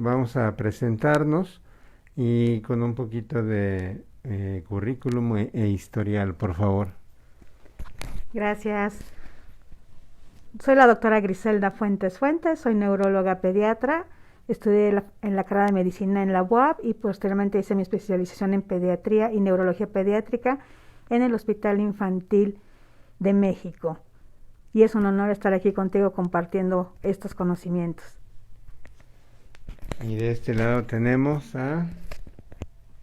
Vamos a presentarnos y con un poquito de currículum e historial, por favor. Gracias. Soy la doctora Griselda Fuentes Fuentes, soy neuróloga pediatra, estudié en la carrera de medicina en la UAP y posteriormente hice mi especialización en pediatría y neurología pediátrica en el Hospital Infantil de México. Y es un honor estar aquí contigo compartiendo estos conocimientos. Y de este lado tenemos a...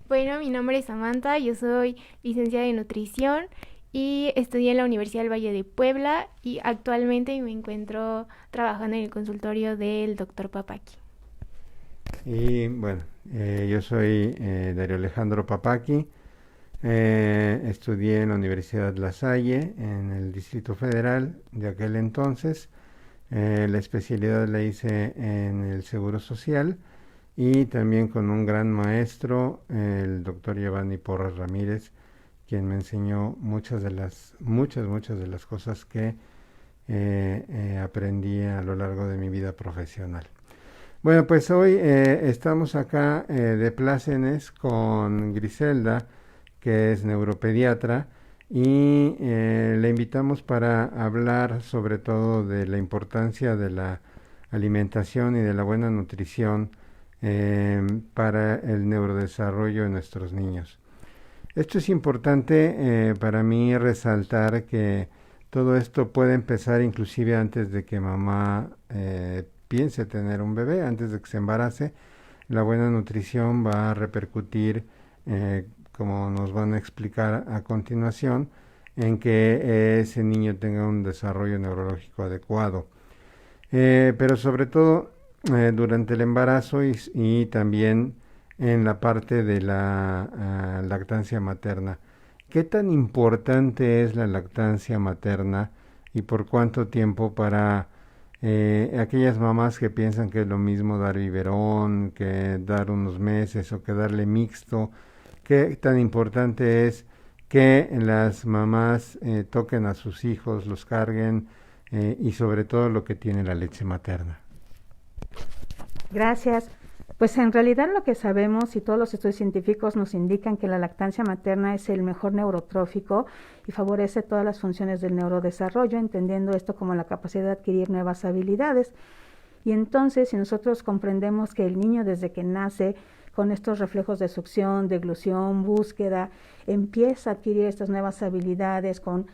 Bueno, mi nombre es Samantha, yo soy licenciada en nutrición y estudié en la Universidad del Valle de Puebla y actualmente me encuentro trabajando en el consultorio del doctor Papaki. Y bueno, yo soy Darío Alejandro Papaki, estudié en la Universidad La Salle, en el Distrito Federal de aquel entonces. La especialidad la hice en el Seguro Social y también con un gran maestro, el doctor Giovanni Porras Ramírez, quien me enseñó muchas de las cosas que aprendí a lo largo de mi vida profesional. Bueno, pues hoy estamos acá de plácemes con Griselda, que es neuropediatra, y le invitamos para hablar sobre todo de la importancia de la alimentación y de la buena nutrición para el neurodesarrollo de nuestros niños. Esto es importante para mí resaltar que todo esto puede empezar inclusive antes de que mamá piense tener un bebé, antes de que se embarace. La buena nutrición va a repercutir, como nos van a explicar a continuación, en que ese niño tenga un desarrollo neurológico adecuado. Pero sobre todo durante el embarazo y también en la parte de la lactancia materna. ¿Qué tan importante es la lactancia materna y por cuánto tiempo para aquellas mamás que piensan que es lo mismo dar biberón, que dar unos meses o que darle mixto? ¿Qué tan importante es que las mamás toquen a sus hijos, los carguen y sobre todo lo que tiene la leche materna? Gracias. Pues en realidad lo que sabemos y todos los estudios científicos nos indican que la lactancia materna es el mejor neurotrófico y favorece todas las funciones del neurodesarrollo, entendiendo esto como la capacidad de adquirir nuevas habilidades. Y entonces, si nosotros comprendemos que el niño desde que nace con estos reflejos de succión, deglución, búsqueda, empieza a adquirir estas nuevas habilidades con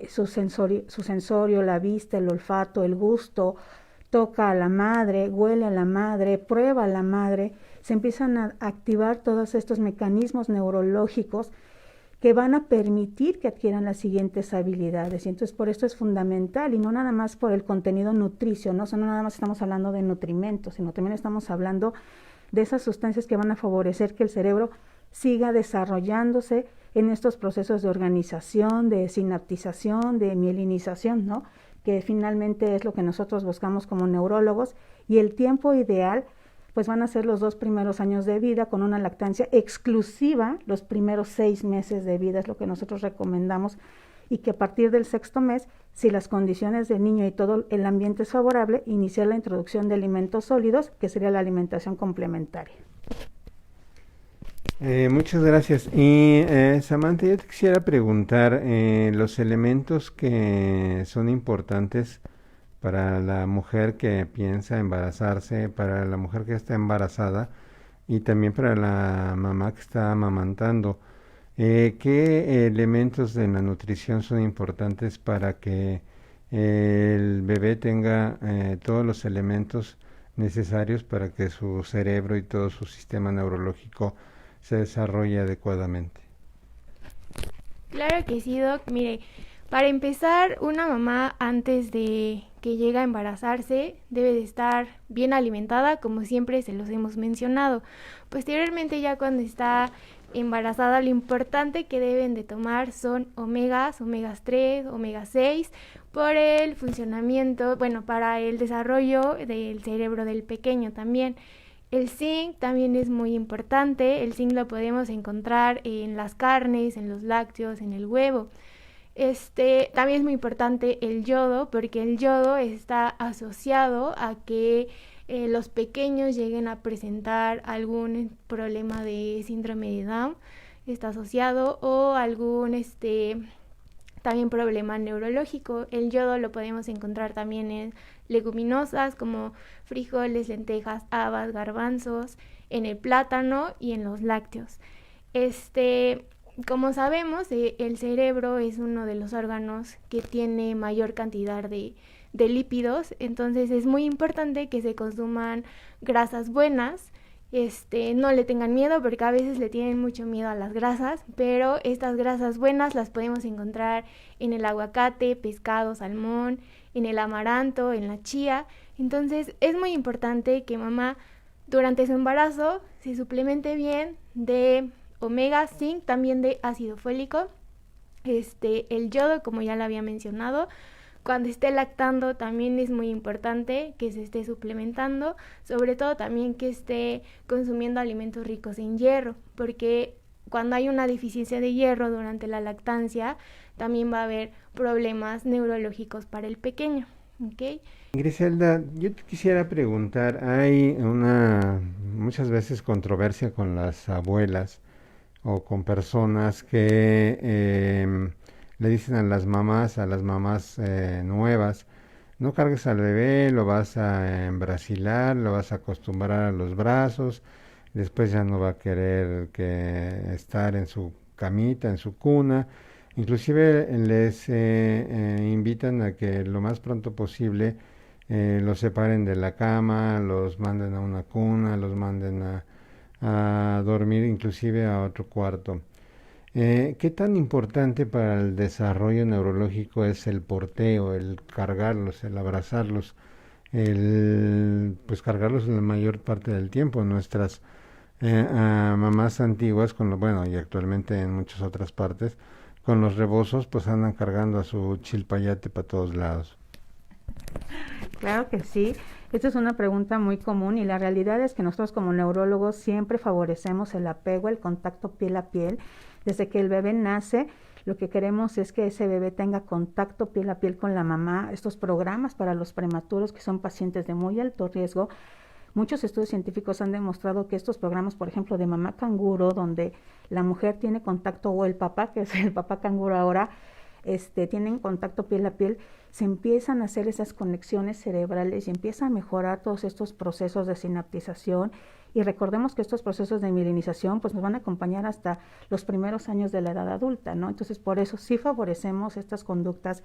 su sensorio, la vista, el olfato, el gusto, toca a la madre, huele a la madre, prueba a la madre, se empiezan a activar todos estos mecanismos neurológicos que van a permitir que adquieran las siguientes habilidades. Y entonces por esto es fundamental, y no nada más por el contenido nutricio, ¿no? O sea, no nada más estamos hablando de nutrimentos, sino también estamos hablando de esas sustancias que van a favorecer que el cerebro siga desarrollándose en estos procesos de organización, de sinaptización, de mielinización, ¿no? Que finalmente es lo que nosotros buscamos como neurólogos, y el tiempo ideal pues van a ser los 2 primeros años de vida con una lactancia exclusiva, los primeros 6 meses de vida es lo que nosotros recomendamos, y que a partir del 6º mes, si las condiciones del niño y todo el ambiente es favorable, iniciar la introducción de alimentos sólidos, que sería la alimentación complementaria. Muchas gracias. Y Samantha, yo te quisiera preguntar los elementos que son importantes para la mujer que piensa embarazarse, para la mujer que está embarazada y también para la mamá que está amamantando. ¿Qué elementos de la nutrición son importantes para que el bebé tenga todos los elementos necesarios para que su cerebro y todo su sistema neurológico se desarrolle adecuadamente? Claro que sí, Doc. Mire, para empezar, una mamá antes de que llegue a embarazarse debe de estar bien alimentada, como siempre se los hemos mencionado. Posteriormente, ya cuando está embarazada, lo importante que deben de tomar son omegas 3, omega 6, por el funcionamiento, bueno, para el desarrollo del cerebro del pequeño también. El zinc también es muy importante. El zinc lo podemos encontrar en las carnes, en los lácteos, en el huevo. También es muy importante el yodo, porque el yodo está asociado a que los pequeños lleguen a presentar algún problema de síndrome de Down, está asociado, o algún también problema neurológico. El yodo lo podemos encontrar también en leguminosas como frijoles, lentejas, habas, garbanzos, en el plátano y en los lácteos. Como sabemos, el cerebro es uno de los órganos que tiene mayor cantidad de lípidos, entonces es muy importante que se consuman grasas buenas. No le tengan miedo, porque a veces le tienen mucho miedo a las grasas, pero estas grasas buenas las podemos encontrar en el aguacate, pescado, salmón, en el amaranto, en la chía. Entonces es muy importante que mamá durante su embarazo se suplemente bien de omega, zinc, también de ácido fólico, el yodo, como ya lo había mencionado. Cuando esté lactando también es muy importante que se esté suplementando, sobre todo también que esté consumiendo alimentos ricos en hierro, porque cuando hay una deficiencia de hierro durante la lactancia, también va a haber problemas neurológicos para el pequeño, ¿ok? Griselda, yo te quisiera preguntar, hay muchas veces controversia con las abuelas o con personas que le dicen a las mamás nuevas, no cargues al bebé, lo vas a embrasilar, lo vas a acostumbrar a los brazos, después ya no va a querer estar en su camita, en su cuna. Inclusive les invitan a que lo más pronto posible los separen de la cama, los manden a una cuna, los manden a dormir inclusive a otro cuarto. ¿Qué tan importante para el desarrollo neurológico es el porteo, el cargarlos, el abrazarlos, pues cargarlos la mayor parte del tiempo? Nuestras mamás antiguas, y actualmente en muchas otras partes, con los rebozos, pues andan cargando a su chilpayate para todos lados. Claro que sí. Esta es una pregunta muy común y la realidad es que nosotros como neurólogos siempre favorecemos el apego, el contacto piel a piel. Desde que el bebé nace, lo que queremos es que ese bebé tenga contacto piel a piel con la mamá. Estos programas para los prematuros que son pacientes de muy alto riesgo, muchos estudios científicos han demostrado que estos programas, por ejemplo, de mamá canguro, donde la mujer tiene contacto, o el papá, que es el papá canguro ahora, tienen contacto piel a piel, se empiezan a hacer esas conexiones cerebrales y empieza a mejorar todos estos procesos de sinaptización. Y recordemos que estos procesos de mielinización pues nos van a acompañar hasta los primeros años de la edad adulta, ¿no? Entonces, por eso sí favorecemos estas conductas.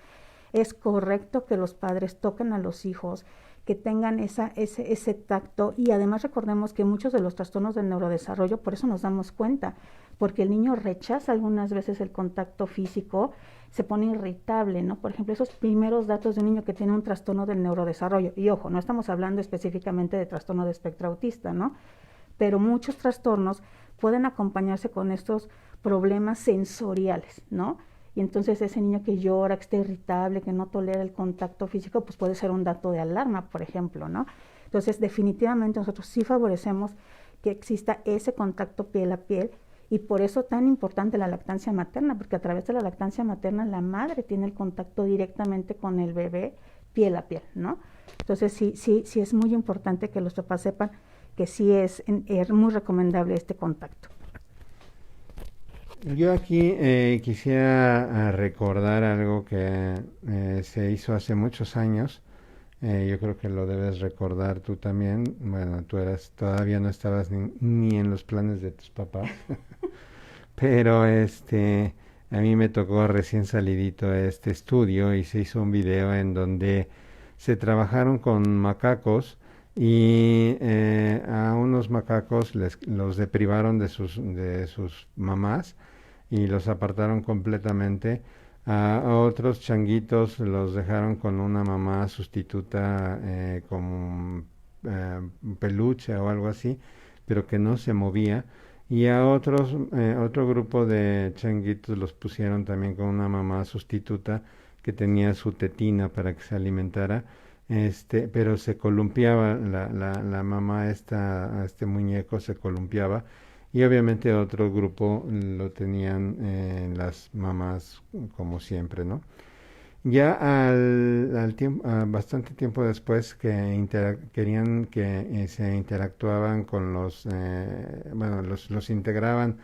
Es correcto que los padres toquen a los hijos, que tengan ese tacto, y además recordemos que muchos de los trastornos del neurodesarrollo, por eso nos damos cuenta, porque el niño rechaza algunas veces el contacto físico, se pone irritable, ¿no? Por ejemplo, esos primeros datos de un niño que tiene un trastorno del neurodesarrollo, y ojo, no estamos hablando específicamente de trastorno de espectro autista, ¿no? Pero muchos trastornos pueden acompañarse con estos problemas sensoriales, ¿no? Y entonces ese niño que llora, que está irritable, que no tolera el contacto físico, pues puede ser un dato de alarma, por ejemplo, ¿no? Entonces, definitivamente nosotros sí favorecemos que exista ese contacto piel a piel, y por eso tan importante la lactancia materna, porque a través de la lactancia materna la madre tiene el contacto directamente con el bebé piel a piel, ¿no? Entonces sí es muy importante que los papás sepan que sí es muy recomendable este contacto. Yo aquí quisiera recordar algo que se hizo hace muchos años. Yo creo que lo debes recordar tú también. Bueno, todavía no estabas ni en los planes de tus papás. Pero a mí me tocó recién salidito este estudio y se hizo un video en donde se trabajaron con macacos y a unos macacos los deprivaron de sus mamás y los apartaron completamente. A otros changuitos los dejaron con una mamá sustituta, como un peluche o algo así, pero que no se movía. Y a otro grupo de changuitos los pusieron también con una mamá sustituta que tenía su tetina para que se alimentara, pero se columpiaba la mamá, este muñeco se columpiaba, y obviamente otro grupo lo tenían las mamás como siempre, ¿no? Ya al tiempo, bastante tiempo después que querían que se interactuaban con bueno, los integraban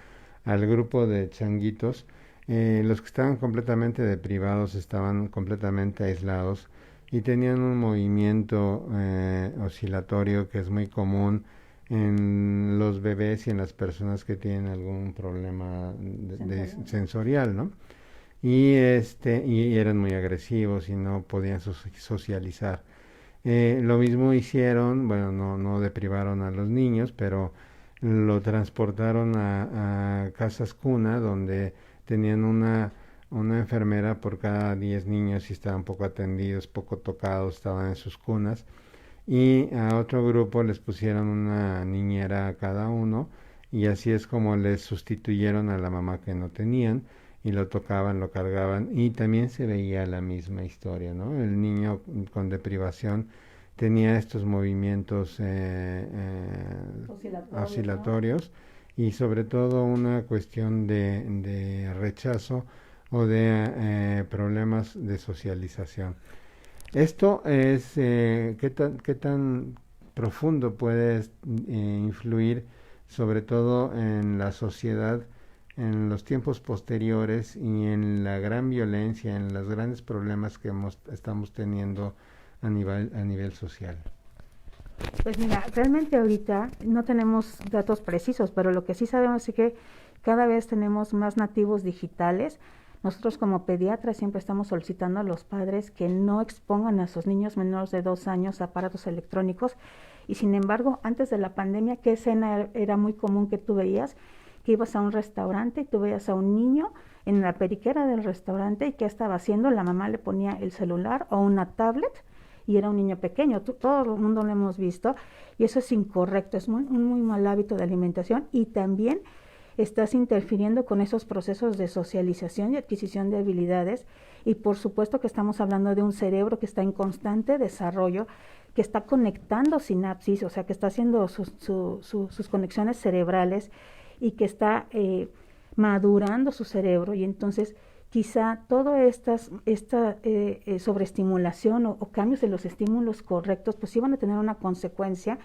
al grupo de changuitos, los que estaban completamente deprivados estaban completamente aislados y tenían un movimiento oscilatorio que es muy común en los bebés y en las personas que tienen algún problema sensorial, ¿no? Y eran muy agresivos y no podían socializar. Lo mismo hicieron, bueno, no deprivaron a los niños, pero lo transportaron a casas cuna donde tenían una enfermera por cada 10 niños y estaban poco atendidos, poco tocados, estaban en sus cunas. Y a otro grupo les pusieron una niñera a cada uno y así es como les sustituyeron a la mamá que no tenían y lo tocaban, lo cargaban y también se veía la misma historia, ¿no? El niño con deprivación tenía estos movimientos oscilatorios, ¿no? Y sobre todo una cuestión de rechazo o de problemas de socialización. Esto es, qué tan profundo puede influir sobre todo en la sociedad en los tiempos posteriores y en la gran violencia, en los grandes problemas que estamos teniendo a nivel social. Pues mira, realmente ahorita no tenemos datos precisos, pero lo que sí sabemos es que cada vez tenemos más nativos digitales. Nosotros como pediatras siempre estamos solicitando a los padres que no expongan a sus niños menores de 2 años a aparatos electrónicos y sin embargo, antes de la pandemia, ¿qué escena era muy común que tú veías? Que ibas a un restaurante y tú veías a un niño en la periquera del restaurante y ¿qué estaba haciendo? La mamá le ponía el celular o una tablet y era un niño pequeño, todo el mundo lo hemos visto y eso es incorrecto, es un muy mal hábito de alimentación y también estás interfiriendo con esos procesos de socialización y adquisición de habilidades y por supuesto que estamos hablando de un cerebro que está en constante desarrollo, que está conectando sinapsis, o sea, que está haciendo sus conexiones cerebrales y que está madurando su cerebro y entonces quizá toda esta sobreestimulación o cambios en los estímulos correctos pues sí van a tener una consecuencia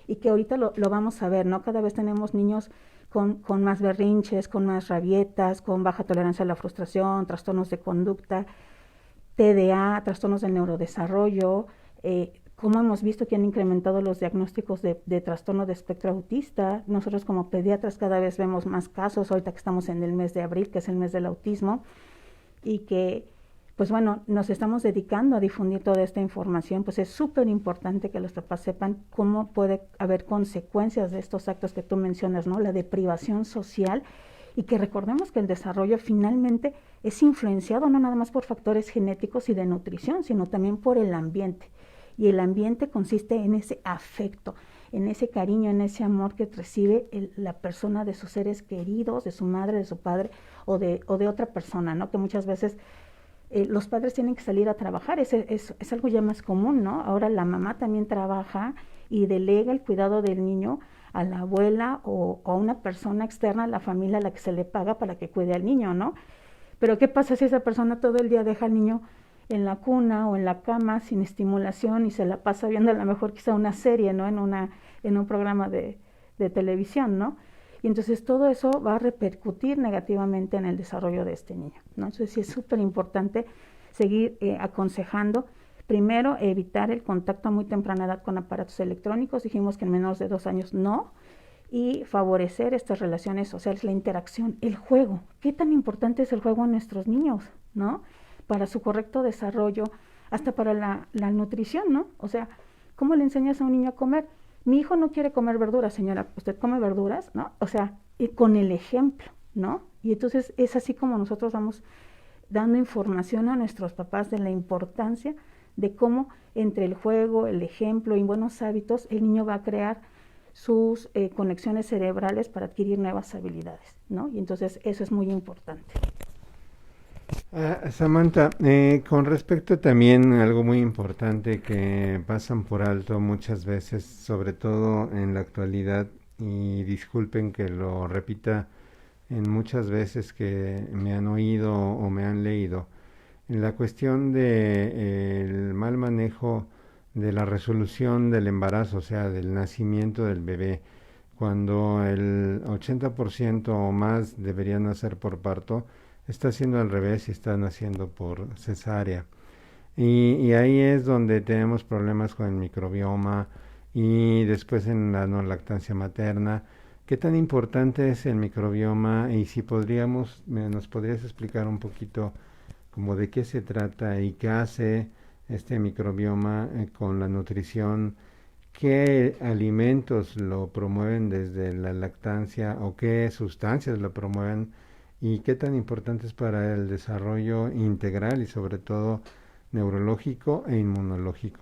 y que ahorita lo vamos a ver, ¿no? Cada vez tenemos niños con más berrinches, con más rabietas, con baja tolerancia a la frustración, trastornos de conducta, TDA, trastornos del neurodesarrollo, como hemos visto que han incrementado los diagnósticos de trastorno de espectro autista. Nosotros como pediatras cada vez vemos más casos, ahorita que estamos en el mes de abril, que es el mes del autismo, y que, pues bueno, nos estamos dedicando a difundir toda esta información, pues es súper importante que los papás sepan cómo puede haber consecuencias de estos actos que tú mencionas, ¿no? La deprivación social, y que recordemos que el desarrollo finalmente es influenciado no nada más por factores genéticos y de nutrición, sino también por el ambiente. Y el ambiente consiste en ese afecto, en ese cariño, en ese amor que recibe la persona de sus seres queridos, de su madre, de su padre o de otra persona, ¿no? Que muchas veces los padres tienen que salir a trabajar, es algo ya más común, ¿no? Ahora la mamá también trabaja y delega el cuidado del niño a la abuela o a una persona externa a la familia a la que se le paga para que cuide al niño, ¿no? Pero ¿qué pasa si esa persona todo el día deja al niño en la cuna o en la cama sin estimulación y se la pasa viendo a lo mejor quizá una serie, ¿no? En un programa de televisión, ¿no? Y entonces todo eso va a repercutir negativamente en el desarrollo de este niño, ¿no? Entonces sí es súper importante seguir aconsejando. Primero, evitar el contacto a muy temprana edad con aparatos electrónicos. Dijimos que en menores de 2 años no. Y favorecer estas relaciones sociales, la interacción, el juego. ¿Qué tan importante es el juego en nuestros niños, ¿no? Para su correcto desarrollo, hasta para la nutrición, ¿no? O sea, ¿cómo le enseñas a un niño a comer? Mi hijo no quiere comer verduras, señora, ¿usted come verduras? ¿No? O sea, con el ejemplo, ¿no? Y entonces es así como nosotros vamos dando información a nuestros papás de la importancia de cómo entre el juego, el ejemplo y buenos hábitos, el niño va a crear sus conexiones cerebrales para adquirir nuevas habilidades, ¿no? Y entonces eso es muy importante. Samantha, con respecto también a algo muy importante que pasan por alto muchas veces, sobre todo en la actualidad, y disculpen que lo repita en muchas veces que me han oído o me han leído, la cuestión de el mal manejo de la resolución del embarazo, o sea, del nacimiento del bebé, cuando el 80% o más deberían nacer por parto, está haciendo al revés y está naciendo por cesárea. Y ahí es donde tenemos problemas con el microbioma y después en la no lactancia materna. ¿Qué tan importante es el microbioma? Y si nos podrías explicar un poquito como de qué se trata y qué hace este microbioma con la nutrición, qué alimentos lo promueven desde la lactancia o qué sustancias lo promueven y qué tan importante es para el desarrollo integral y sobre todo neurológico e inmunológico.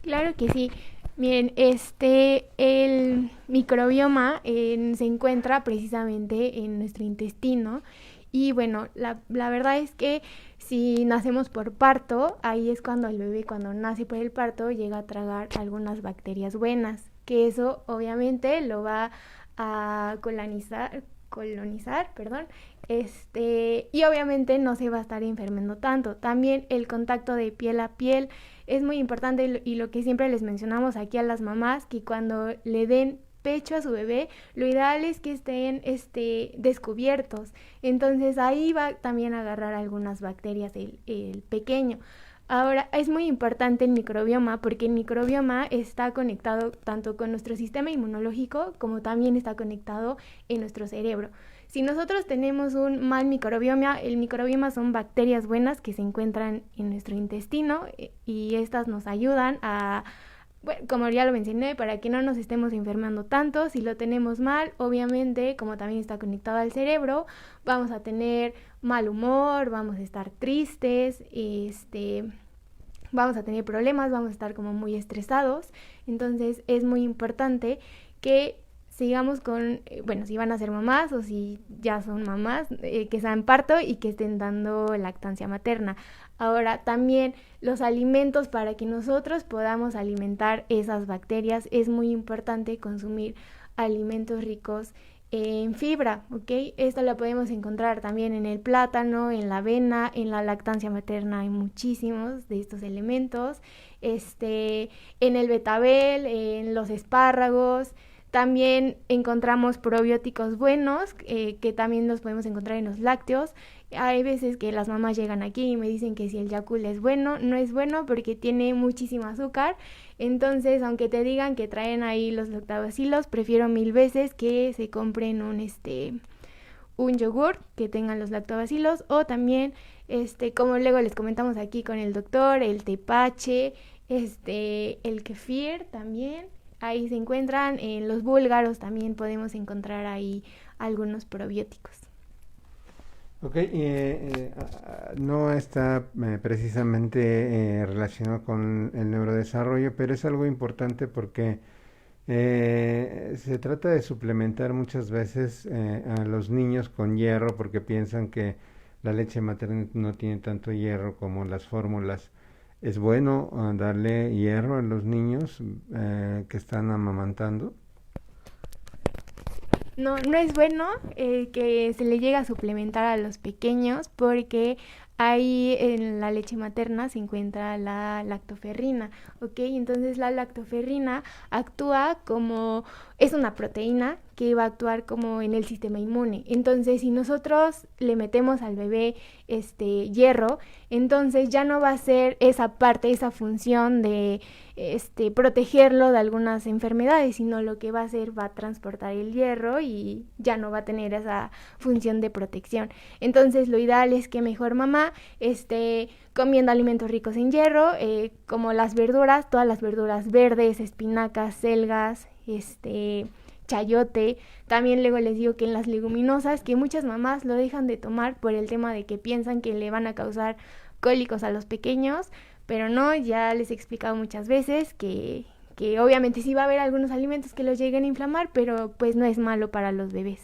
Claro que sí. Miren, el microbioma se encuentra precisamente en nuestro intestino y bueno, la verdad es que si nacemos por parto, ahí es cuando el bebé, cuando nace por el parto, llega a tragar algunas bacterias buenas, que eso obviamente lo va a colonizar, perdón, y obviamente no se va a estar enfermando tanto. También el contacto de piel a piel es muy importante y lo que siempre les mencionamos aquí a las mamás, que cuando le den pecho a su bebé, lo ideal es que estén descubiertos. Entonces ahí va también a agarrar algunas bacterias el pequeño. Ahora, es muy importante el microbioma porque el microbioma está conectado tanto con nuestro sistema inmunológico como también está conectado en nuestro cerebro. Si nosotros tenemos un mal microbioma, el microbioma son bacterias buenas que se encuentran en nuestro intestino y estas nos ayudan a, bueno, como ya lo mencioné, para que no nos estemos enfermando tanto. Si lo tenemos mal, obviamente, como también está conectado al cerebro, vamos a tener mal humor, vamos a estar tristes, vamos a tener problemas, vamos a estar como muy estresados. Entonces es muy importante que sigamos bueno, si van a ser mamás o si ya son mamás, que sean parto y que estén dando lactancia materna. Ahora, también los alimentos para que nosotros podamos alimentar esas bacterias, es muy importante consumir alimentos ricos en fibra, ¿ok? Esto lo podemos encontrar también en el plátano, en la avena, en la lactancia materna hay muchísimos de estos elementos, en el betabel, en los espárragos. También encontramos probióticos buenos, que también los podemos encontrar en los lácteos. Hay veces que las mamás llegan aquí y me dicen que si el Yakult es bueno, no es bueno porque tiene muchísimo azúcar. Entonces, aunque te digan que traen ahí los lactobacilos, prefiero 1000 veces que se compren un yogur que tengan los lactobacilos o también, como luego les comentamos aquí con el doctor, el tepache, el kefir también. Ahí se encuentran, en los búlgaros también podemos encontrar ahí algunos probióticos. Ok, no está precisamente relacionado con el neurodesarrollo, pero es algo importante porque se trata de suplementar muchas veces a los niños con hierro porque piensan que la leche materna no tiene tanto hierro como las fórmulas. ¿Es bueno darle hierro a los niños que están amamantando? No, no es bueno que se le llegue a suplementar a los pequeños porque ahí en la leche materna se encuentra la lactoferrina, ¿ok? Entonces la lactoferrina es una proteína que va a actuar como en el sistema inmune. Entonces, si nosotros le metemos al bebé hierro, entonces ya no va a ser esa parte, esa función de protegerlo de algunas enfermedades, sino lo que va a hacer va a transportar el hierro y ya no va a tener esa función de protección. Entonces, lo ideal es que mejor mamá esté comiendo alimentos ricos en hierro, como las verduras, todas las verduras verdes, espinacas, selgas, chayote. También luego les digo que en las leguminosas, que muchas mamás lo dejan de tomar por el tema de que piensan que le van a causar cólicos a los pequeños, pero no, ya les he explicado muchas veces que obviamente sí va a haber algunos alimentos que los lleguen a inflamar, pero pues no es malo para los bebés.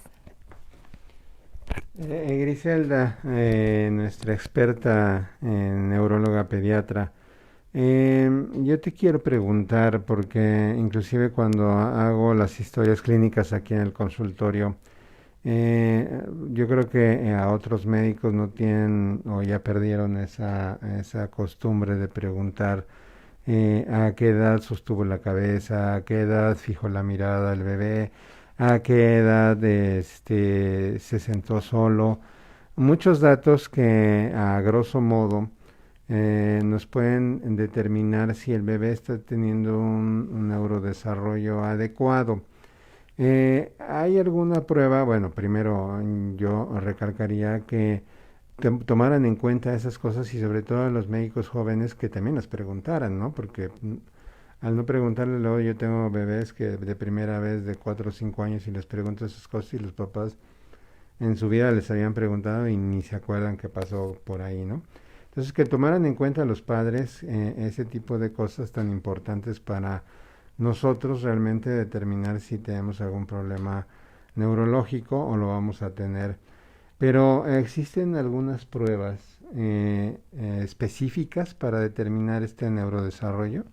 Griselda, nuestra experta neuróloga pediatra, yo te quiero preguntar, porque inclusive cuando hago las historias clínicas aquí en el consultorio, Yo creo que a otros médicos no tienen o ya perdieron esa costumbre de preguntar a qué edad sostuvo la cabeza, a qué edad fijó la mirada el bebé, a qué edad se sentó solo. Muchos datos que a grosso modo nos pueden determinar si el bebé está teniendo un neurodesarrollo adecuado. ¿Hay alguna prueba? Bueno, primero yo recalcaría que tomaran en cuenta esas cosas y sobre todo a los médicos jóvenes que también las preguntaran, ¿no? Porque al no preguntarle luego yo tengo bebés que de primera vez de 4 o 5 años y les pregunto esas cosas y los papás en su vida les habían preguntado y ni se acuerdan qué pasó por ahí, ¿no? Entonces que tomaran en cuenta los padres ese tipo de cosas tan importantes para nosotros realmente determinar si tenemos algún problema neurológico o lo vamos a tener. Pero existen algunas pruebas específicas para determinar este neurodesarrollo.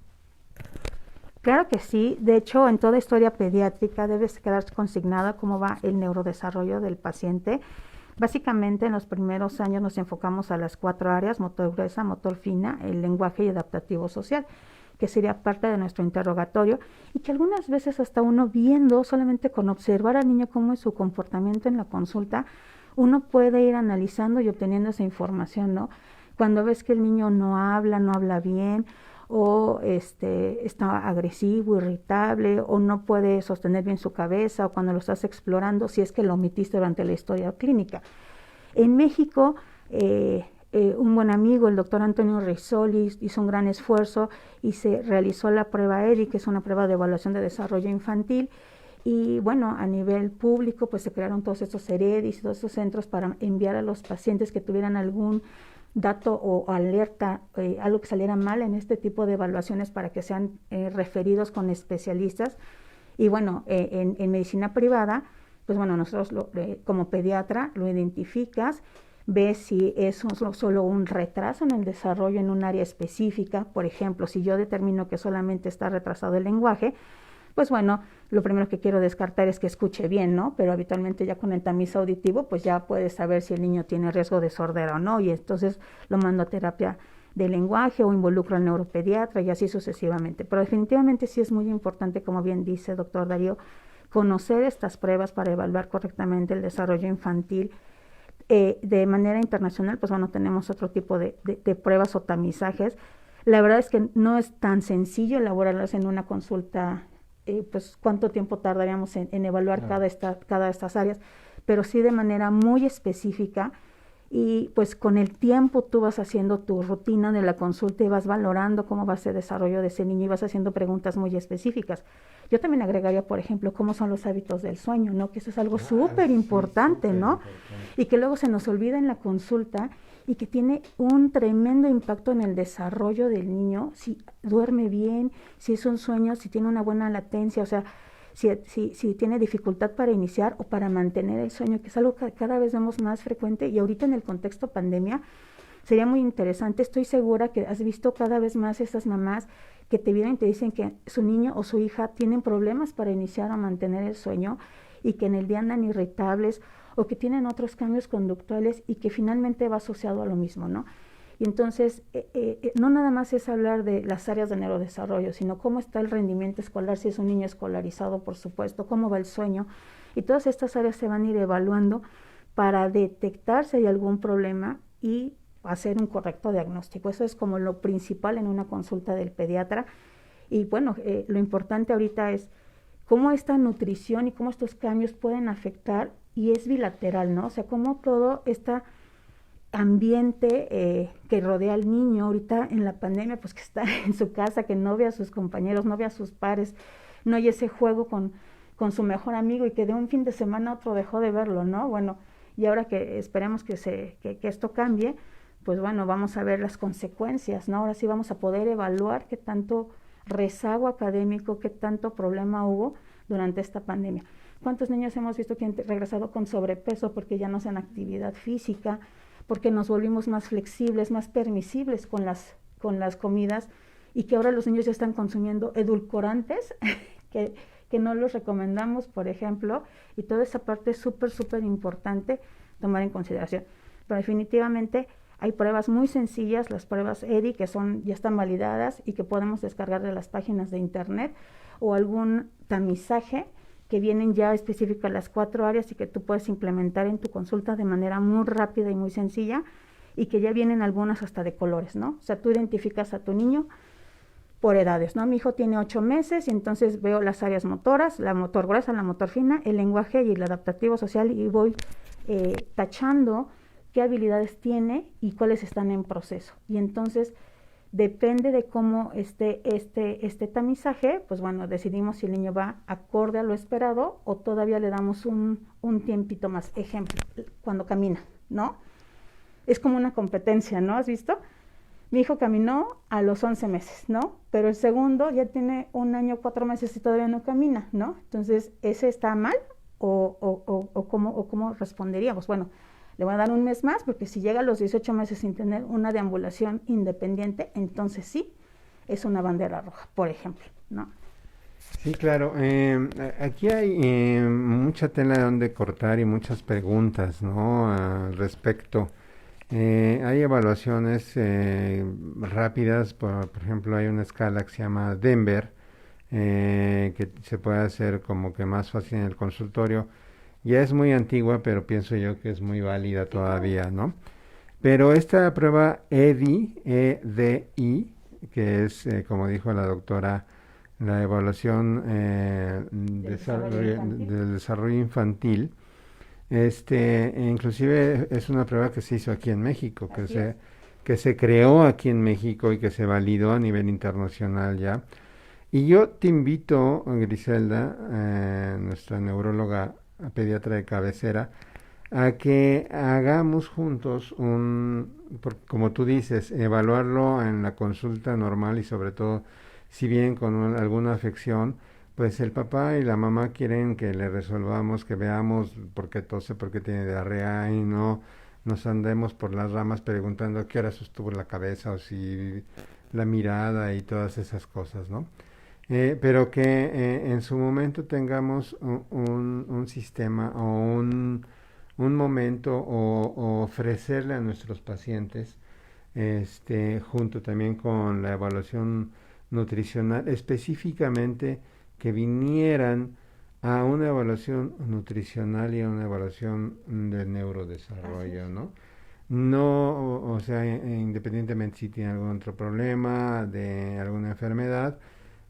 Claro que sí, de hecho en toda historia pediátrica debe quedar consignada cómo va el neurodesarrollo del paciente. Básicamente en los primeros años nos enfocamos a las 4 áreas: motor gruesa, motor fina, el lenguaje y adaptativo social, que sería parte de nuestro interrogatorio y que algunas veces hasta uno viendo, solamente con observar al niño cómo es su comportamiento en la consulta, uno puede ir analizando y obteniendo esa información, ¿no? Cuando ves que el niño no habla bien, o está agresivo, irritable, o no puede sostener bien su cabeza, o cuando lo estás explorando, si es que lo omitiste durante la historia clínica. En México, un buen amigo, el doctor Antonio Rizzoli, hizo un gran esfuerzo y se realizó la prueba EDI, que es una prueba de evaluación de desarrollo infantil. Y bueno, a nivel público, pues se crearon todos estos EREDIs, todos estos centros para enviar a los pacientes que tuvieran algún dato o alerta, algo que saliera mal en este tipo de evaluaciones, para que sean referidos con especialistas. Y bueno, en medicina privada, pues bueno, nosotros como pediatra lo identificas, ves si es solo un retraso en el desarrollo en un área específica. Por ejemplo, si yo determino que solamente está retrasado el lenguaje, pues bueno, lo primero que quiero descartar es que escuche bien, ¿no? Pero habitualmente ya con el tamiz auditivo, pues ya puedes saber si el niño tiene riesgo de sordera o no, y entonces lo mando a terapia de lenguaje o involucro al neuropediatra y así sucesivamente. Pero definitivamente sí es muy importante, como bien dice doctor Darío, conocer estas pruebas para evaluar correctamente el desarrollo infantil. De manera internacional, pues bueno, tenemos otro tipo de pruebas o tamizajes. La verdad es que no es tan sencillo elaborarlas en una consulta, pues cuánto tiempo tardaríamos en evaluar cada de estas áreas, pero sí de manera muy específica, y pues con el tiempo tú vas haciendo tu rutina de la consulta y vas valorando cómo va a ser el desarrollo de ese niño y vas haciendo preguntas muy específicas. Yo también agregaría, por ejemplo, cómo son los hábitos del sueño, ¿no? Que eso es algo súper importante, ¿no? Y que luego se nos olvida en la consulta y que tiene un tremendo impacto en el desarrollo del niño, si duerme bien, si es un sueño, si tiene una buena latencia, o sea, si tiene dificultad para iniciar o para mantener el sueño, que es algo que cada vez vemos más frecuente, y ahorita en el contexto pandemia sería muy interesante. Estoy segura que has visto cada vez más esas mamás que te vienen y te dicen que su niño o su hija tienen problemas para iniciar o mantener el sueño, y que en el día andan irritables o que tienen otros cambios conductuales, y que finalmente va asociado a lo mismo, ¿no? Y entonces, no nada más es hablar de las áreas de neurodesarrollo, sino cómo está el rendimiento escolar, si es un niño escolarizado, por supuesto, cómo va el sueño, y todas estas áreas se van a ir evaluando para detectar si hay algún problema y hacer un correcto diagnóstico. Eso es como lo principal en una consulta del pediatra. Y bueno, lo importante ahorita es cómo esta nutrición y cómo estos cambios pueden afectar, y es bilateral, ¿no? O sea, cómo todo este ambiente que rodea al niño ahorita en la pandemia, pues que está en su casa, que no ve a sus compañeros, no ve a sus pares, no hay ese juego con su mejor amigo, y que de un fin de semana a otro dejó de verlo, ¿no? Bueno, y ahora que esperemos que esto cambie, pues bueno, vamos a ver las consecuencias, ¿no? Ahora sí vamos a poder evaluar qué tanto rezago académico, qué tanto problema hubo durante esta pandemia. ¿Cuántos niños hemos visto que han regresado con sobrepeso porque ya no hacen actividad física, porque nos volvimos más flexibles, más permisibles con las comidas, y que ahora los niños ya están consumiendo edulcorantes que que no los recomendamos, por ejemplo, y toda esa parte es súper importante tomar en consideración. Pero definitivamente hay pruebas muy sencillas, las pruebas EDI, que ya están validadas y que podemos descargar de las páginas de internet, o algún tamizaje que vienen ya específicas las 4 áreas y que tú puedes implementar en tu consulta de manera muy rápida y muy sencilla, y que ya vienen algunas hasta de colores, ¿no? O sea, tú identificas a tu niño por edades, ¿no? Mi hijo tiene 8 meses y entonces veo las áreas motoras, la motor gruesa, la motor fina, el lenguaje y el adaptativo social, y voy tachando qué habilidades tiene y cuáles están en proceso. Y entonces, depende de cómo esté este tamizaje, pues bueno, decidimos si el niño va acorde a lo esperado o todavía le damos un tiempito más. Ejemplo, cuando camina, ¿no? Es como una competencia, ¿no? ¿Has visto? Mi hijo caminó a los 11 meses, ¿no? Pero el segundo ya tiene 1 año, 4 meses y todavía no camina, ¿no? Entonces, ¿ese está mal o cómo responderíamos? Bueno, le voy a dar 1 mes más, porque si llega a los 18 meses sin tener una deambulación independiente, entonces sí, es una bandera roja, por ejemplo, ¿no? Sí, claro. Aquí hay mucha tela de donde cortar y muchas preguntas, ¿no? Al respecto. Hay evaluaciones rápidas, por ejemplo, hay una escala que se llama Denver, que se puede hacer como que más fácil en el consultorio. Ya es muy antigua, pero pienso yo que es muy válida todavía, ¿no? Pero esta prueba EDI, que es, como dijo la doctora, la evaluación del desarrollo infantil, inclusive es una prueba que se hizo aquí en México, que se creó aquí en México y que se validó a nivel internacional ya. Y yo te invito, Griselda, nuestra neuróloga pediatra de cabecera, a que hagamos juntos como tú dices, evaluarlo en la consulta normal, y sobre todo si bien con alguna afección, pues el papá y la mamá quieren que le resolvamos, que veamos por qué tose, por qué tiene diarrea, y no nos andemos por las ramas preguntando a qué hora sostuvo la cabeza o si la mirada y todas esas cosas, ¿no? Pero que en su momento tengamos un sistema o un momento o ofrecerle a nuestros pacientes, junto también con la evaluación nutricional, específicamente que vinieran a una evaluación nutricional y a una evaluación de neurodesarrollo, ¿no? No, o sea, independientemente si tiene algún otro problema, de alguna enfermedad,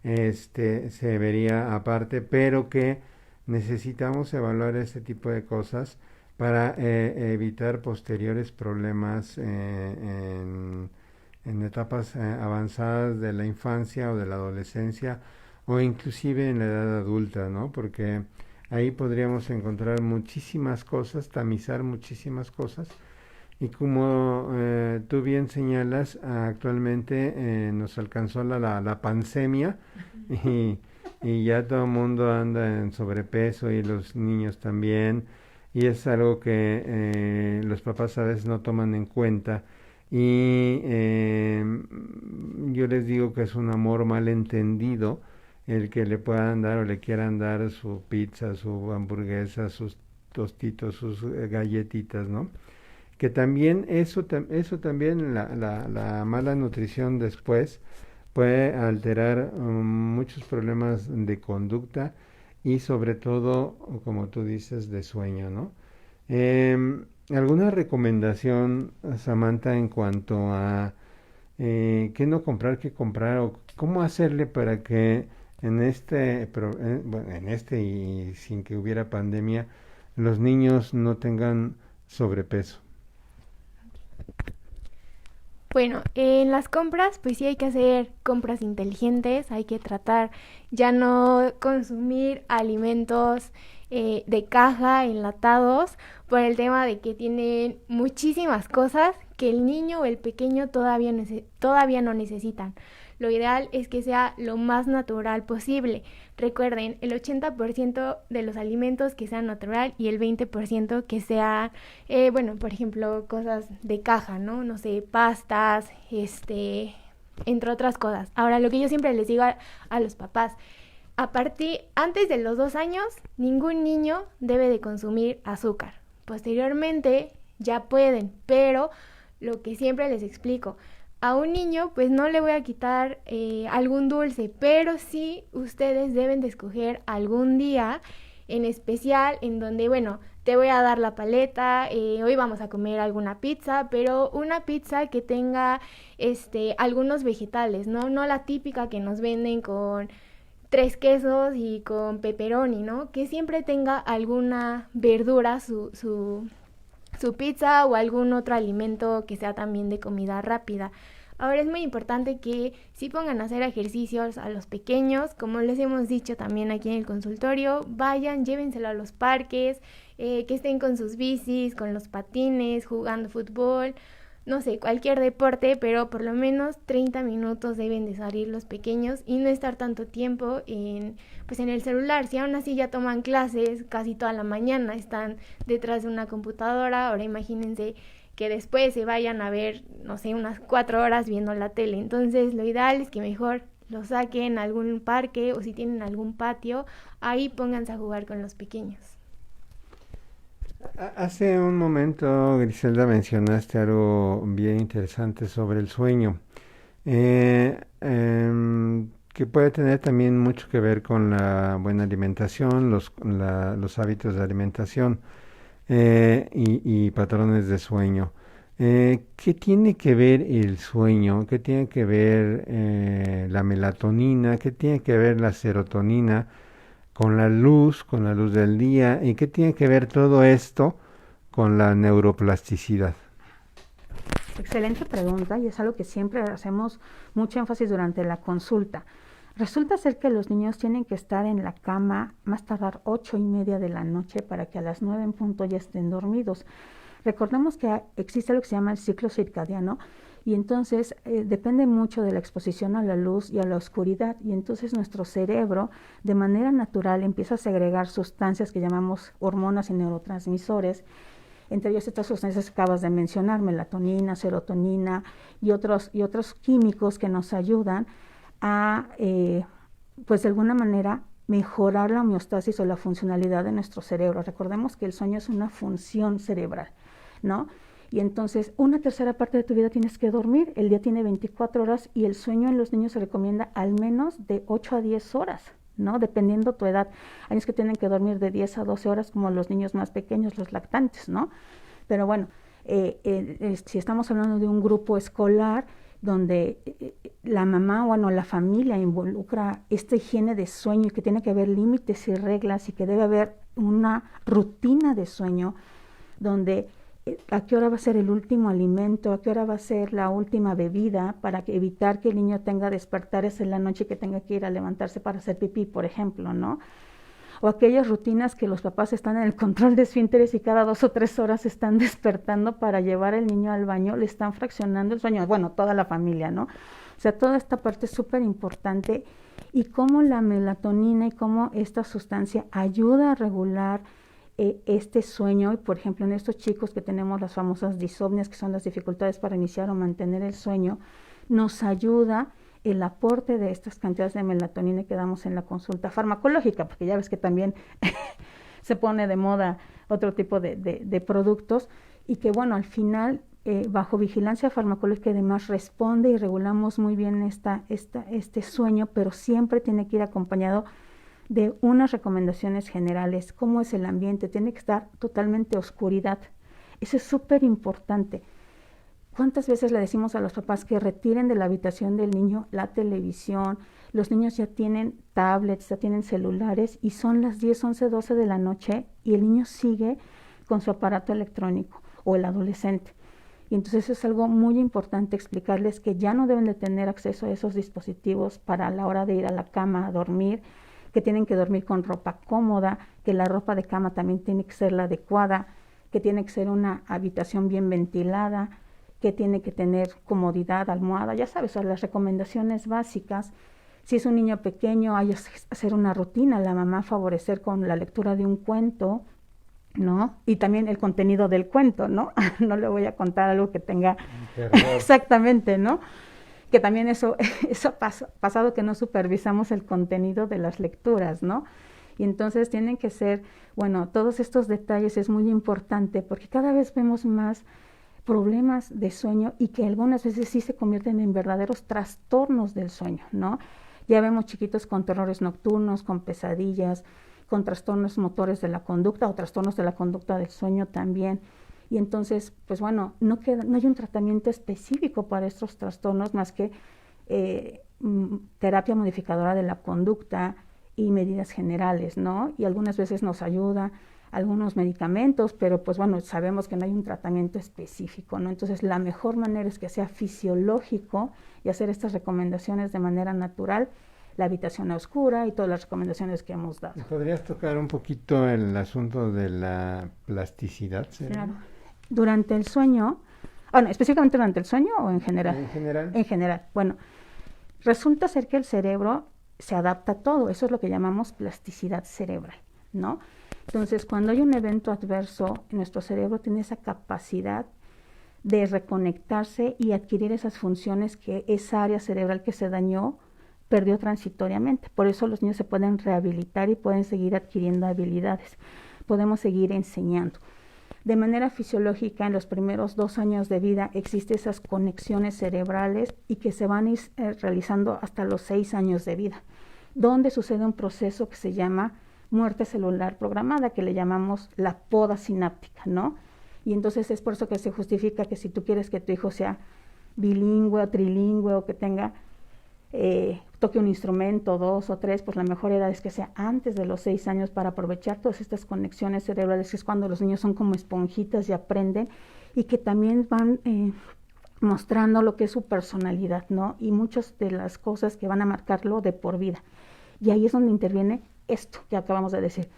se vería aparte, pero que necesitamos evaluar este tipo de cosas para evitar posteriores problemas en etapas avanzadas de la infancia o de la adolescencia, o inclusive en la edad adulta, ¿no? Porque ahí podríamos encontrar muchísimas cosas, tamizar muchísimas cosas, y como tú bien señalas, actualmente nos alcanzó la pandemia y ya todo el mundo anda en sobrepeso y los niños también, y es algo que los papás a veces no toman en cuenta, y yo les digo que es un amor malentendido el que le puedan dar o le quieran dar su pizza, su hamburguesa, sus tostitos, sus galletitas, ¿no? Que también eso también, la mala nutrición después puede alterar muchos problemas de conducta y sobre todo, como tú dices, de sueño, ¿no? ¿Alguna recomendación, Samantha, en cuanto a qué no comprar, qué comprar, o cómo hacerle para que en este y sin que hubiera pandemia, los niños no tengan sobrepeso? Bueno, en las compras, pues sí hay que hacer compras inteligentes, hay que tratar ya no consumir alimentos de caja, enlatados, por el tema de que tienen muchísimas cosas que el niño o el pequeño todavía no necesitan. Lo ideal es que sea lo más natural posible. Recuerden, el 80% de los alimentos que sean natural y el 20% que sean, por ejemplo, cosas de caja, ¿no? No sé, pastas, entre otras cosas. Ahora, lo que yo siempre les digo a los papás, Antes de los 2 años, ningún niño debe de consumir azúcar. Posteriormente ya pueden, pero lo que siempre les explico, a un niño pues no le voy a quitar algún dulce, pero sí ustedes deben de escoger algún día en especial en donde, bueno, te voy a dar la paleta, hoy vamos a comer alguna pizza, pero una pizza que tenga algunos vegetales, ¿no? No la típica que nos venden con 3 quesos y con pepperoni, ¿no? Que siempre tenga alguna verdura su pizza o algún otro alimento que sea también de comida rápida. Ahora es muy importante que sí pongan a hacer ejercicios a los pequeños, como les hemos dicho también aquí en el consultorio, vayan, llévenselo a los parques, que estén con sus bicis, con los patines, jugando fútbol, no sé, cualquier deporte, pero por lo menos 30 minutos deben de salir los pequeños y no estar tanto tiempo en el celular. Si aún así ya toman clases casi toda la mañana, están detrás de una computadora, ahora imagínense que después se vayan a ver, no sé, unas 4 horas viendo la tele. Entonces lo ideal es que mejor los saquen a algún parque o si tienen algún patio, ahí pónganse a jugar con los pequeños. Hace un momento, Griselda, mencionaste algo bien interesante sobre el sueño, que puede tener también mucho que ver con la buena alimentación, los hábitos de alimentación y patrones de sueño. ¿Qué tiene que ver el sueño? ¿Qué tiene que ver la melatonina? ¿Qué tiene que ver la serotonina con la luz del día? ¿Y qué tiene que ver todo esto con la neuroplasticidad? Excelente pregunta y es algo que siempre hacemos mucho énfasis durante la consulta. Resulta ser que los niños tienen que estar en la cama más tardar 8:30 de la noche para que a las 9 en punto ya estén dormidos. Recordemos que existe lo que se llama el ciclo circadiano y entonces depende mucho de la exposición a la luz y a la oscuridad y entonces nuestro cerebro de manera natural empieza a segregar sustancias que llamamos hormonas y neurotransmisores, entre ellos estas sustancias que acabas de mencionar, melatonina, serotonina y otros químicos que nos ayudan a, pues de alguna manera, mejorar la homeostasis o la funcionalidad de nuestro cerebro. Recordemos que el sueño es una función cerebral, ¿no? Y entonces, una tercera parte de tu vida tienes que dormir. El día tiene 24 horas y el sueño en los niños se recomienda al menos de 8 a 10 horas, ¿no? Dependiendo tu edad. Hay niños que tienen que dormir de 10 a 12 horas, como los niños más pequeños, los lactantes, ¿no? Pero bueno, si estamos hablando de un grupo escolar, donde la mamá, bueno, la familia involucra esta higiene de sueño y que tiene que haber límites y reglas y que debe haber una rutina de sueño donde a qué hora va a ser el último alimento, a qué hora va a ser la última bebida para evitar que el niño tenga despertares en la noche y que tenga que ir a levantarse para hacer pipí, por ejemplo, ¿no? O aquellas rutinas que los papás están en el control de esfínteres y cada 2 o 3 horas están despertando para llevar al niño al baño, le están fraccionando el sueño, bueno, toda la familia, ¿no? O sea, toda esta parte es súper importante y cómo la melatonina y cómo esta sustancia ayuda a regular este sueño. Y por ejemplo, en estos chicos que tenemos las famosas disopnias, que son las dificultades para iniciar o mantener el sueño, nos ayuda el aporte de estas cantidades de melatonina que damos en la consulta farmacológica, porque ya ves que también se pone de moda otro tipo de productos y que bueno, al final bajo vigilancia farmacológica y demás responde y regulamos muy bien este sueño, pero siempre tiene que ir acompañado de unas recomendaciones generales. ¿Cómo es el ambiente? Tiene que estar totalmente oscuridad. Eso es súper importante. ¿Cuántas veces le decimos a los papás que retiren de la habitación del niño la televisión? Los niños ya tienen tablets, ya tienen celulares y son las 10, 11, 12 de la noche y el niño sigue con su aparato electrónico o el adolescente. Y entonces es algo muy importante explicarles que ya no deben de tener acceso a esos dispositivos para la hora de ir a la cama a dormir, que tienen que dormir con ropa cómoda, que la ropa de cama también tiene que ser la adecuada, que tiene que ser una habitación bien ventilada, que tiene que tener comodidad, almohada, ya sabes, las recomendaciones básicas. Si es un niño pequeño, hay que hacer una rutina, la mamá favorecer con la lectura de un cuento, ¿no? Y también el contenido del cuento, ¿no? No le voy a contar algo que tenga exactamente, ¿no? que también eso ha pasado que no supervisamos el contenido de las lecturas, ¿no? Y entonces tienen que ser, bueno, todos estos detalles es muy importante porque cada vez vemos más problemas de sueño y que algunas veces sí se convierten en verdaderos trastornos del sueño, ¿no? Ya vemos chiquitos con terrores nocturnos, con pesadillas, con trastornos motores de la conducta o trastornos de la conducta del sueño también. Y entonces, pues bueno, no hay un tratamiento específico para estos trastornos más que terapia modificadora de la conducta y medidas generales, ¿no? Y algunas veces nos ayuda algunos medicamentos, pero pues bueno, sabemos que no hay un tratamiento específico, ¿no? Entonces la mejor manera es que sea fisiológico y hacer estas recomendaciones de manera natural, la habitación a oscura y todas las recomendaciones que hemos dado. ¿Podrías tocar un poquito el asunto de la plasticidad? Claro. Durante el sueño, bueno, específicamente durante el sueño o en general? En general. En general. Bueno, resulta ser que el cerebro se adapta a todo, eso es lo que llamamos plasticidad cerebral, ¿no? Entonces, cuando hay un evento adverso, nuestro cerebro tiene esa capacidad de reconectarse y adquirir esas funciones que esa área cerebral que se dañó perdió transitoriamente. Por eso los niños se pueden rehabilitar y pueden seguir adquiriendo habilidades. Podemos seguir enseñando. De manera fisiológica, en los primeros 2 años de vida existen esas conexiones cerebrales y que se van realizando hasta los 6 años de vida, donde sucede un proceso que se llama muerte celular programada, que le llamamos la poda sináptica, ¿no? Y entonces es por eso que se justifica que si tú quieres que tu hijo sea bilingüe o trilingüe o que toque un instrumento, 2 o 3, pues la mejor edad es que sea antes de los 6 años para aprovechar todas estas conexiones cerebrales, que es cuando los niños son como esponjitas y aprenden y que también van mostrando lo que es su personalidad, ¿no? Y muchas de las cosas que van a marcarlo de por vida. Y ahí es donde interviene esto que acabamos de decir.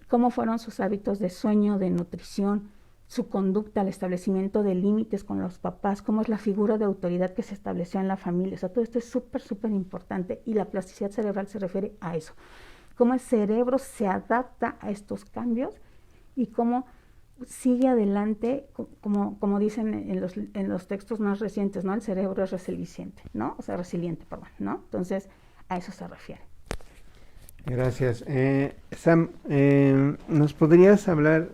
Cómo fueron sus hábitos de sueño, de nutrición, su conducta, el establecimiento de límites con los papás, cómo es la figura de autoridad que se estableció en la familia. O sea, todo esto es súper, súper importante y la plasticidad cerebral se refiere a eso. Cómo el cerebro se adapta a estos cambios y cómo sigue adelante, como dicen en los textos más recientes, ¿no? El cerebro es resiliente, ¿no? O sea, resiliente, perdón, ¿no? Entonces, a eso se refiere. Gracias. Sam, ¿nos podrías hablar,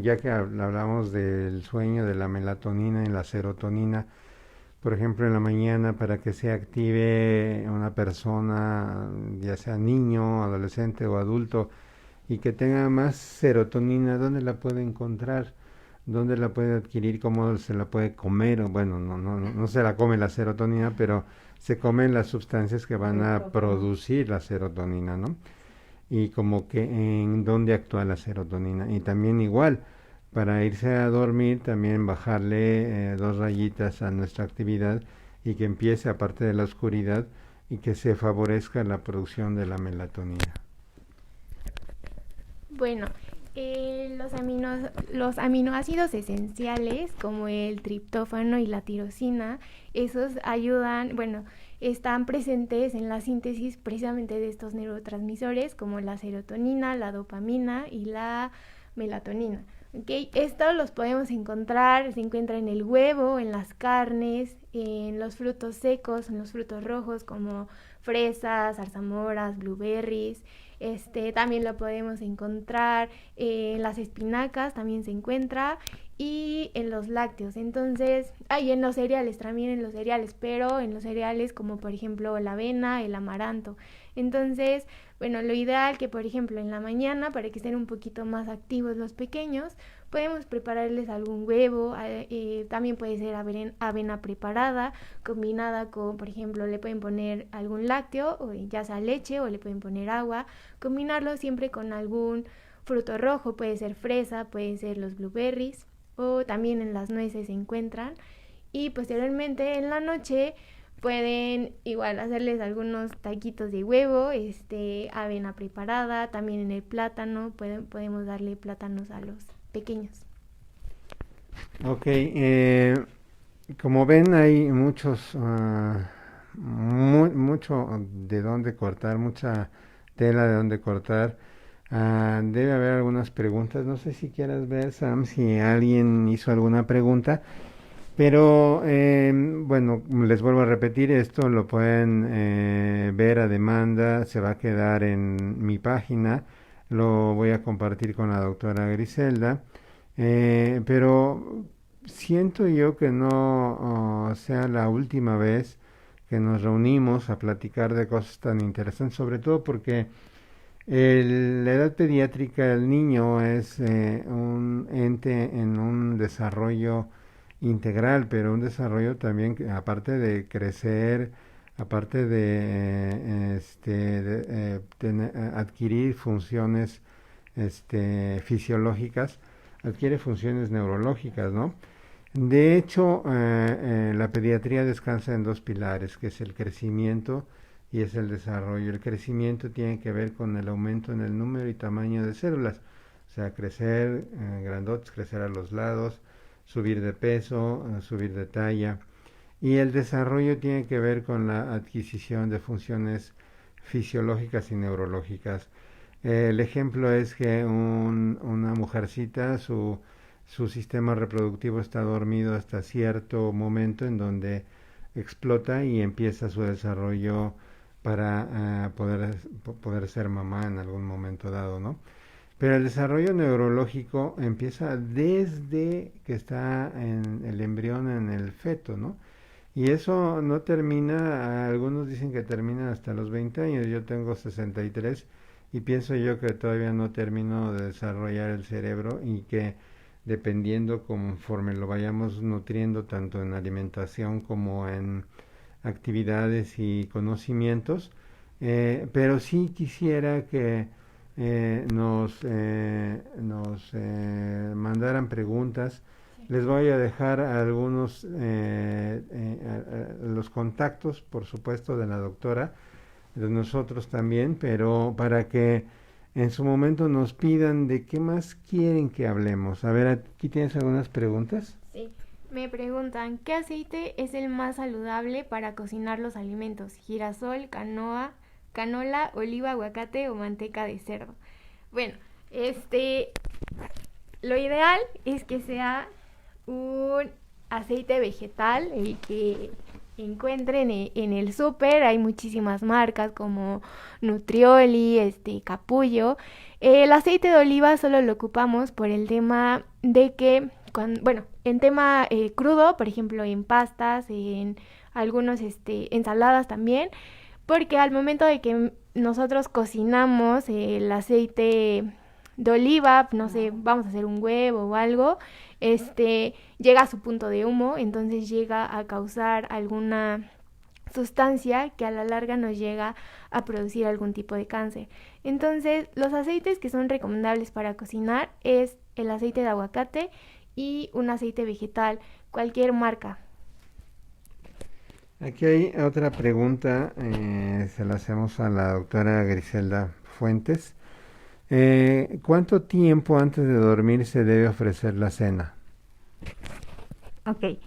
ya que hablamos del sueño, de la melatonina y la serotonina, por ejemplo, en la mañana para que se active una persona, ya sea niño, adolescente o adulto, y que tenga más serotonina, ¿dónde la puede encontrar? ¿Dónde la puede adquirir? ¿Cómo se la puede comer? Bueno, no se la come la serotonina, pero se comen las sustancias que van a producir la serotonina, ¿no? Y como que en dónde actúa la serotonina. Y también igual, para irse a dormir, también bajarle 2 rayitas a nuestra actividad y que empiece, aparte de la oscuridad, y que se favorezca la producción de la melatonina. Bueno, los aminoácidos esenciales como el triptófano y la tirosina, esos ayudan, bueno, están presentes en la síntesis precisamente de estos neurotransmisores como la serotonina, la dopamina y la melatonina. ¿Okay? Estos los podemos se encuentra en el huevo, en las carnes, en los frutos secos, en los frutos rojos como fresas, zarzamoras, blueberries. También lo podemos encontrar en las espinacas, también se encuentra, y en los lácteos. Entonces, en los cereales, también en los cereales, pero en los cereales como por ejemplo la avena, el amaranto. Entonces, bueno, lo ideal que por ejemplo en la mañana, para que estén un poquito más activos los pequeños, podemos prepararles algún huevo, también puede ser avena preparada, combinada con, por ejemplo, le pueden poner algún lácteo, o ya sea leche, o le pueden poner agua, combinarlo siempre con algún fruto rojo, puede ser fresa, pueden ser los blueberries, o también en las nueces se encuentran, y posteriormente en la noche pueden igual hacerles algunos taquitos de huevo, avena preparada, también en el plátano, podemos darle plátanos a los pequeños. Ok, como ven hay mucho de dónde cortar, mucha tela de dónde cortar. Debe haber algunas preguntas, no sé si quieras ver, Sam, si alguien hizo alguna pregunta, Pero bueno, les vuelvo a repetir, esto lo pueden ver a demanda, se va a quedar en mi página, lo voy a compartir con la doctora Griselda, pero siento yo que no sea la última vez que nos reunimos a platicar de cosas tan interesantes, sobre todo porque la edad pediátrica del niño es un ente en un desarrollo integral, pero un desarrollo también que, aparte de crecer, aparte de, adquirir funciones fisiológicas, adquiere funciones neurológicas, ¿no? De hecho, la pediatría descansa en dos pilares, que es el crecimiento y es el desarrollo. El crecimiento tiene que ver con el aumento en el número y tamaño de células, o sea, crecer grandotes, crecer a los lados, subir de peso, subir de talla. Y el desarrollo tiene que ver con la adquisición de funciones fisiológicas y neurológicas. El ejemplo es que una mujercita, su sistema reproductivo está dormido hasta cierto momento en donde explota y empieza su desarrollo para poder ser mamá en algún momento dado, ¿no? Pero el desarrollo neurológico empieza desde que está en el embrión, en el feto, ¿no? Y eso no termina, algunos dicen que termina hasta los 20 años, yo tengo 63 y pienso yo que todavía no termino de desarrollar el cerebro y que dependiendo conforme lo vayamos nutriendo tanto en alimentación como en actividades y conocimientos, pero sí quisiera que nos mandaran preguntas. Les voy a dejar algunos los contactos, por supuesto, de la doctora, de nosotros también, pero para que en su momento nos pidan de qué más quieren que hablemos. A ver, aquí tienes algunas preguntas. Sí, me preguntan, ¿qué aceite es el más saludable para cocinar los alimentos? ¿Girasol, canola, oliva, aguacate o manteca de cerdo? Bueno, lo ideal es que sea un aceite vegetal, el que encuentren en el súper. Hay muchísimas marcas como Nutrioli, Capullo. El aceite de oliva solo lo ocupamos por el tema de que, en tema crudo, por ejemplo, en pastas, en algunos ensaladas también, porque al momento de que nosotros cocinamos el aceite de oliva, no sé, vamos a hacer un huevo o algo, llega a su punto de humo, entonces llega a causar alguna sustancia que a la larga nos llega a producir algún tipo de cáncer. Entonces, los aceites que son recomendables para cocinar es el aceite de aguacate y un aceite vegetal, cualquier marca. Aquí hay otra pregunta, se la hacemos a la doctora Griselda Fuentes. ¿Cuánto tiempo antes de dormir se debe ofrecer la cena? Ok,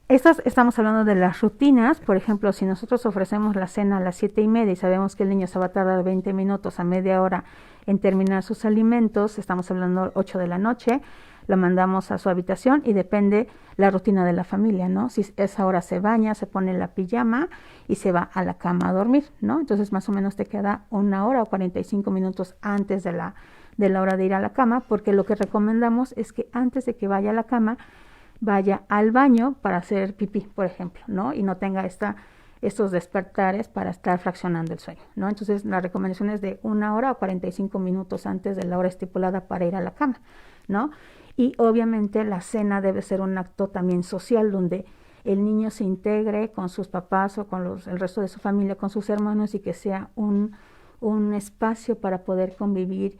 estamos hablando de las rutinas. Por ejemplo, si nosotros ofrecemos la cena a las 7:30 y sabemos que el niño se va a tardar 20 minutos a media hora en terminar sus alimentos, estamos hablando 8 de la noche, lo mandamos a su habitación y depende la rutina de la familia, ¿no? Si esa hora se baña, se pone la pijama y se va a la cama a dormir, ¿no? Entonces más o menos te queda 1 hora o 45 minutos antes de la hora de ir a la cama, porque lo que recomendamos es que antes de que vaya a la cama, vaya al baño para hacer pipí, por ejemplo, ¿no? Y no tenga estos despertares para estar fraccionando el sueño, ¿no? Entonces la recomendación es de 1 hora o 45 minutos antes de la hora estipulada para ir a la cama, ¿no? Y obviamente la cena debe ser un acto también social donde el niño se integre con sus papás o con el resto de su familia, con sus hermanos, y que sea un espacio para poder convivir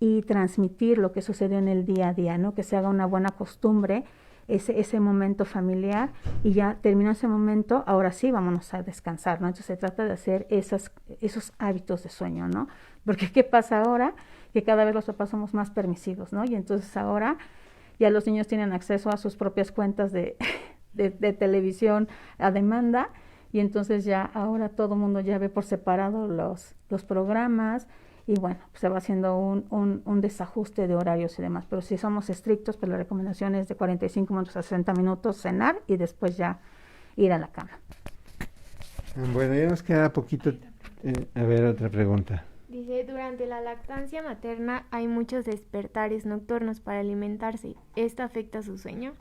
y transmitir lo que sucedió en el día a día, ¿no? Que se haga una buena costumbre ese momento familiar, y ya terminó ese momento, ahora sí vámonos a descansar, ¿no? Entonces se trata de hacer esos hábitos de sueño, ¿no? Porque ¿qué pasa ahora? Que cada vez los papás somos más permisivos, ¿no? Y entonces ahora ya los niños tienen acceso a sus propias cuentas de televisión a demanda, y entonces ya ahora todo el mundo ya ve por separado los programas, y bueno, pues se va haciendo un desajuste de horarios y demás, pero si somos estrictos, pues la recomendación es de 45 minutos a 60 minutos cenar y después ya ir a la cama. Bueno, ya nos queda poquito. A ver, otra pregunta. Dice, durante la lactancia materna hay muchos despertares nocturnos para alimentarse. ¿Esto afecta su sueño?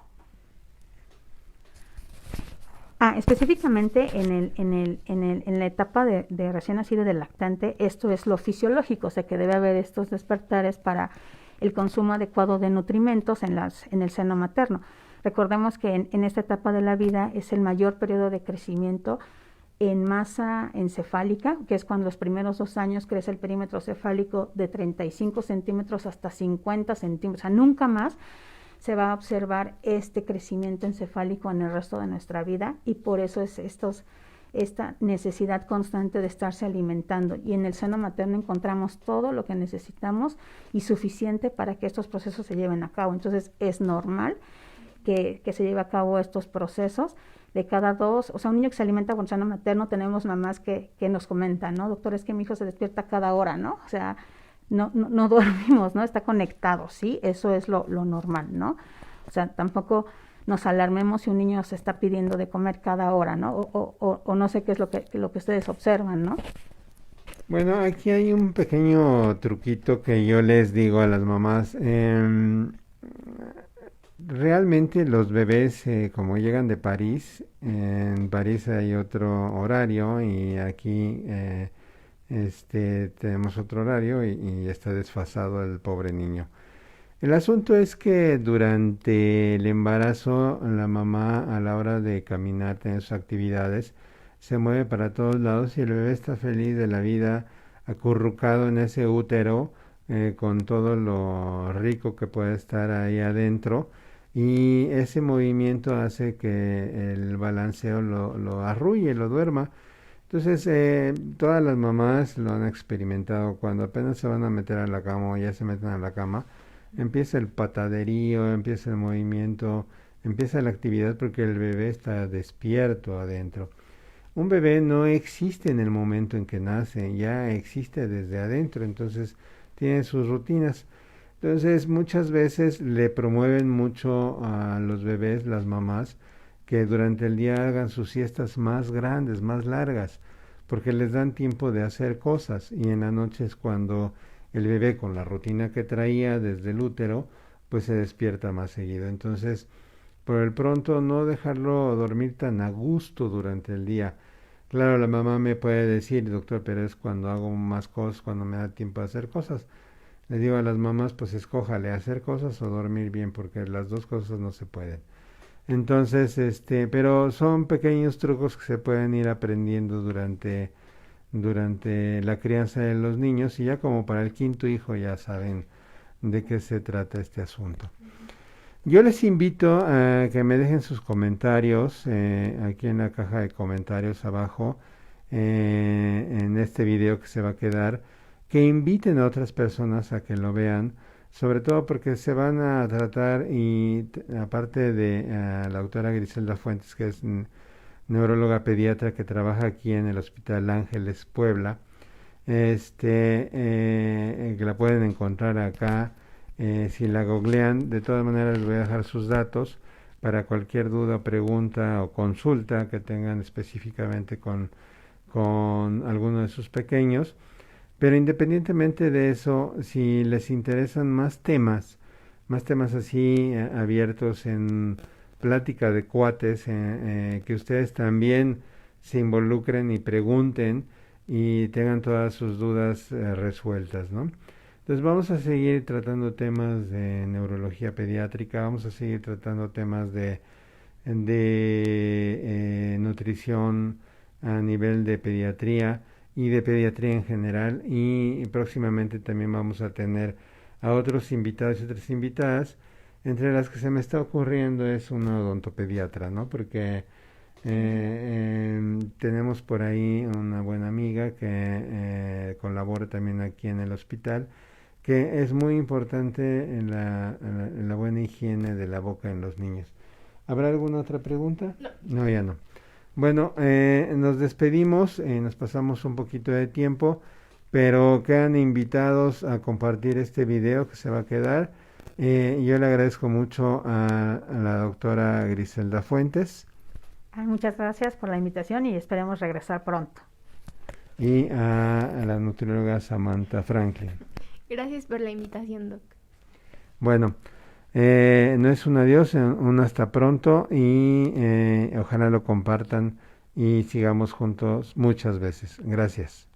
Específicamente en la etapa de recién nacido de lactante, esto es lo fisiológico, o sea que debe haber estos despertares para el consumo adecuado de nutrimentos en el seno materno. Recordemos que en esta etapa de la vida es el mayor periodo de crecimiento en masa encefálica, que es cuando los primeros 2 años crece el perímetro cefálico de 35 centímetros hasta 50 centímetros, o sea, nunca más se va a observar este crecimiento encefálico en el resto de nuestra vida, y por eso es esta necesidad constante de estarse alimentando, y en el seno materno encontramos todo lo que necesitamos y suficiente para que estos procesos se lleven a cabo. Entonces es normal que se lleve a cabo estos procesos de cada 2, o sea, un niño que se alimenta con seno materno, tenemos mamás que nos comentan, ¿no? Doctor, es que mi hijo se despierta cada hora, ¿no? O sea, no dormimos, ¿no? Está conectado, ¿sí? Eso es lo normal, ¿no? O sea, tampoco nos alarmemos si un niño se está pidiendo de comer cada hora, ¿no? O no sé qué es lo que ustedes observan, ¿no? Bueno, aquí hay un pequeño truquito que yo les digo a las mamás. Realmente los bebés, como llegan de París, en París hay otro horario y aquí tenemos otro horario y está desfasado el pobre niño. El asunto es que durante el embarazo la mamá a la hora de caminar, tener sus actividades, se mueve para todos lados y el bebé está feliz de la vida, acurrucado en ese útero, con todo lo rico que puede estar ahí adentro, y ese movimiento hace que el balanceo lo arrulle, lo duerma. Entonces, todas las mamás lo han experimentado cuando apenas se van a meter a la cama o ya se meten a la cama, empieza el pataderío, empieza el movimiento, empieza la actividad porque el bebé está despierto adentro. Un bebé no existe en el momento en que nace, ya existe desde adentro, entonces tiene sus rutinas. Entonces muchas veces le promueven mucho a los bebés, las mamás, que durante el día hagan sus siestas más grandes, más largas, porque les dan tiempo de hacer cosas, y en la noche es cuando el bebé, con la rutina que traía desde el útero, pues se despierta más seguido. Entonces, por el pronto, no dejarlo dormir tan a gusto durante el día. Claro, la mamá me puede decir, doctor, pero es cuando hago más cosas, cuando me da tiempo de hacer cosas. Le digo a las mamás, pues escójale hacer cosas o dormir bien, porque las dos cosas no se pueden. Entonces, pero son pequeños trucos que se pueden ir aprendiendo durante la crianza de los niños, y ya como para el 5.º hijo ya saben de qué se trata este asunto. Yo les invito a que me dejen sus comentarios aquí en la caja de comentarios abajo, en este video que se va a quedar, que inviten a otras personas a que lo vean, sobre todo porque se van a tratar, y aparte de la doctora Griselda Fuentes, que es neuróloga pediatra que trabaja aquí en el Hospital Ángeles Puebla, que la pueden encontrar acá, si la googlean. De todas maneras les voy a dejar sus datos para cualquier duda, pregunta o consulta que tengan específicamente con alguno de sus pequeños. Pero independientemente de eso, si les interesan más temas así abiertos en plática de cuates, que ustedes también se involucren y pregunten y tengan todas sus dudas resueltas, ¿no? Entonces vamos a seguir tratando temas de neurología pediátrica, vamos a seguir tratando temas de nutrición a nivel de pediatría y de pediatría en general, y próximamente también vamos a tener a otros invitados y otras invitadas, entre las que se me está ocurriendo es una odontopediatra, ¿no? Porque tenemos por ahí una buena amiga que colabora también aquí en el hospital, que es muy importante en la buena higiene de la boca en los niños. ¿Habrá alguna otra pregunta? No, ya no. Bueno, nos despedimos, nos pasamos un poquito de tiempo, pero quedan invitados a compartir este video que se va a quedar. Yo le agradezco mucho a la doctora Griselda Fuentes Muchas gracias por la invitación y esperemos regresar pronto. y a la nutrióloga Samantha Franklin. Gracias por la invitación, Doc. Bueno, no es un adiós, un hasta pronto y ojalá lo compartan y sigamos juntos muchas veces. Gracias.